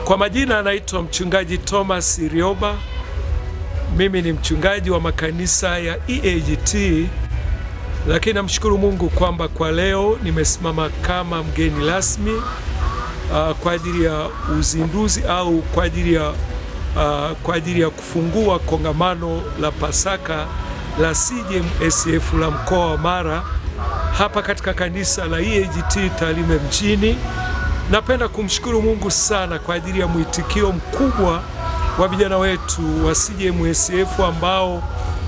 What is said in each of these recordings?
Kwa majina anaitwa mchungaji Thomas Rioba. Mimi ni mchungaji wa makanisa ya EAGT, lakini namshukuru Mungu kwamba kwa leo nimesimama kama mgeni rasmi kwa ajili ya uzinduzi au kwa ajili ya kufungua kongamano la Pasaka la CJMSF la mkoa wa Mara hapa katika kanisa la EAGT Tarime mjini. Napenda kumshukuru Mungu sana kwa ajili ya mwitikio mkubwa wa vijana wetu wa CJMSF ambao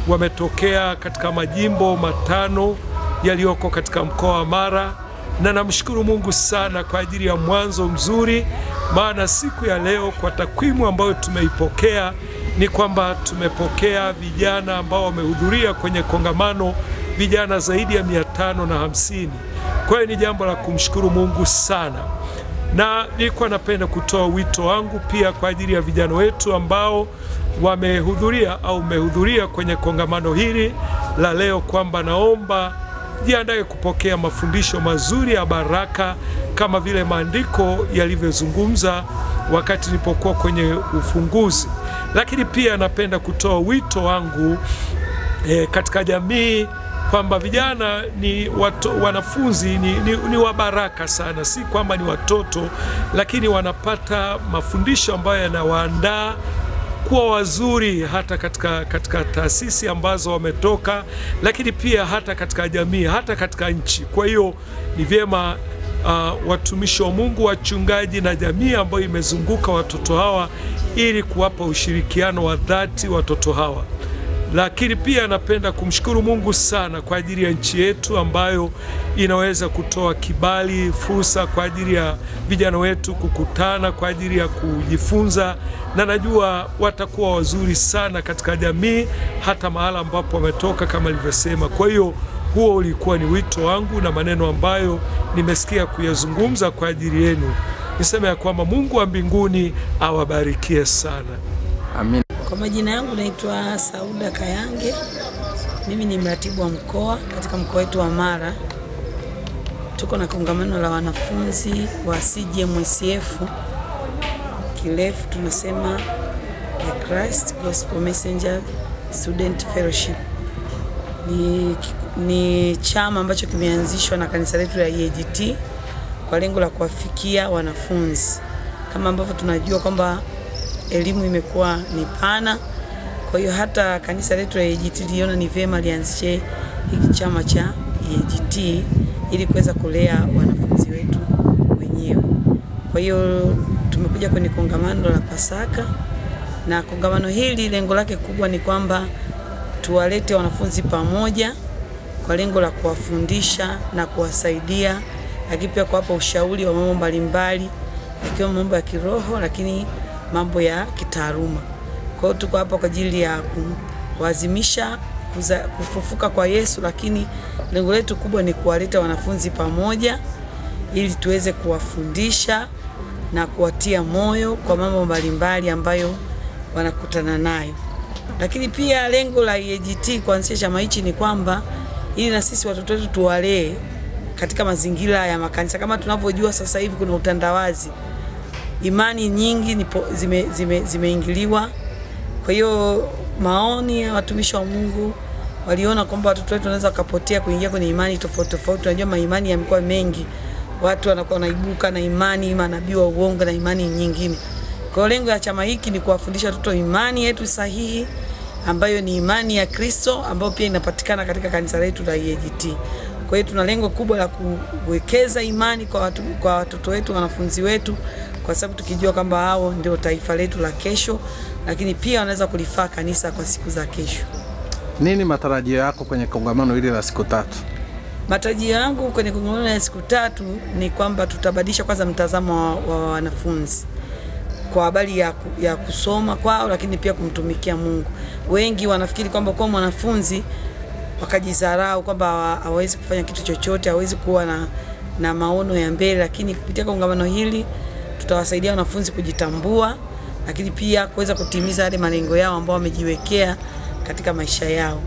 wametokea katika majimbo matano yaliyoko katika mkoa wa Mara, na namshukuru Mungu sana kwa ajili ya mwanzo mzuri, maana siku ya leo kwa takwimu ambayo tumeipokea ni kwamba tumepokea vijana ambao wamehudhuria kwenye kongamano, vijana zaidi ya 550. Kwa hiyo ni jambo la kumshukuru Mungu sana. Na nilikuwa napenda kutoa wito wangu pia kwa ajili ya vijana wetu ambao wamehudhuria kwenye kongamano hili la leo, kwamba naomba jiandae kupokea mafundisho mazuri ya baraka kama vile maandiko yalivyozungumza wakati nilipokuwa kwenye ufunguzi. Lakini pia napenda kutoa wito wangu katika jamii kwamba vijana ni wanafunzi ni wa baraka sana, si kwamba ni watoto, lakini wanapata mafundisho ambayo yanawaandaa kuwa wazuri hata katika taasisi ambazo wametoka, lakini pia hata katika jamii, hata katika nchi. Kwa hiyo ni vyema watumishi wa Mungu, wachungaji na jamii ambayo imezunguka watoto hawa ili kuwapa ushirikiano wa dhati watoto hawa. Lakini pia napenda kumshukuru Mungu sana kwa ajili ya nchi yetu ambayo inaweza kutoa kibali, fursa kwa ajili ya vijana wetu kukutana kwa ajili ya kujifunza, na najua watakuwa wazuri sana katika jamii hata mahala ambapo wametoka kama nilivyosema. Kwa hiyo huo ulikuwa ni wito wangu na maneno ambayo nimesikia kuyazungumza kwa ajili yenu. Niseme ya kwamba Mungu wa mbinguni awabarikie sana. Amen. Kwa majina yangu naitwa Sauda Kayange. Mimi ni mratibu wa mkoa katika mkoa wetu wa Mara. Tuko na kongamano la wanafunzi wa CJMSF, kirefu tunasema The Christ Gospel Messenger Student Fellowship. Ni chama ambacho kimeanzishwa na kanisa letu la EAGT kwa lengo la kuwafikia wanafunzi. Kama ambavyo tunajua kwamba elimu imekuwa ni pana, kwa hiyo hata kanisa letu la EAGT liona ni vyema lianzishe hiki chama cha EAGT ili kuweza kulea wanafunzi wetu wenyewe. Kwa hiyo tumekuja kwenye kongamano la Pasaka, na kongamano hili lengo lake kubwa ni kwamba tuwalete wanafunzi pamoja kwa lengo la kuwafundisha na kuwasaidia, lakini pia kuwapa ushauri wa mambo mbalimbali, yakiwemo mambo ya kiroho lakini mambo ya kitaaluma. Kwa hiyo tuko hapa kwa ajili ya kuadhimisha kufufuka kwa Yesu, lakini lengo letu kubwa ni kuwaleta wanafunzi pamoja ili tuweze kuwafundisha na kuwatia moyo kwa mambo mbalimbali ambayo wanakutana nayo. Lakini pia lengo la EAGT kuanzisha chama hichi ni kwamba ili na sisi watoto wetu tuwalee katika mazingira ya makanisa. Kama tunavyojua sasa hivi kuna utandawazi, imani nyingi zimeingiliwa. Kwa hiyo maoni ya watumishi wa Mungu waliona kwamba watoto wetu wanaweza kupotea kuingia kwenye imani tofauti tofauti. Unajua maimani yamekuwa mengi, watu wanakuwa wanaibuka na imani manabii wa uongo na imani nyingine. Kwa hiyo lengo la chama hiki ni kuwafundisha watoto imani yetu sahihi ambayo ni imani ya Kristo, ambayo pia inapatikana katika kanisa letu la EAGT. Kwa hiyo tuna lengo kubwa la kuwekeza imani kwa watoto wetu, wanafunzi wetu, kwa sababu tukijua kwamba hao ndio taifa letu la kesho, lakini pia wanaweza kulifaa kanisa kwa siku za kesho. Nini matarajio yako kwenye kongamano hili la siku 3? Matarajio yangu kwenye kongamano la siku 3 ni kwamba tutabadilisha kwanza mtazamo wa wanafunzi kwa habari ya kusoma kwao, lakini pia kumtumikia Mungu. Wengi wanafikiri kwamba kwa mwanafunzi wakajizarau kwamba hawezi kufanya kitu chochote, hawezi kuwa na maono ya mbele, lakini kupitia kongamano hili tutawasaidia wanafunzi kujitambua, lakini pia kuweza kutimiza yale malengo yao ambao wamejiwekea katika maisha yao.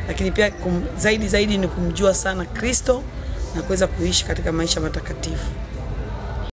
Lakini pia zaidi ni kumjua sana Kristo na kuweza kuishi katika maisha matakatifu.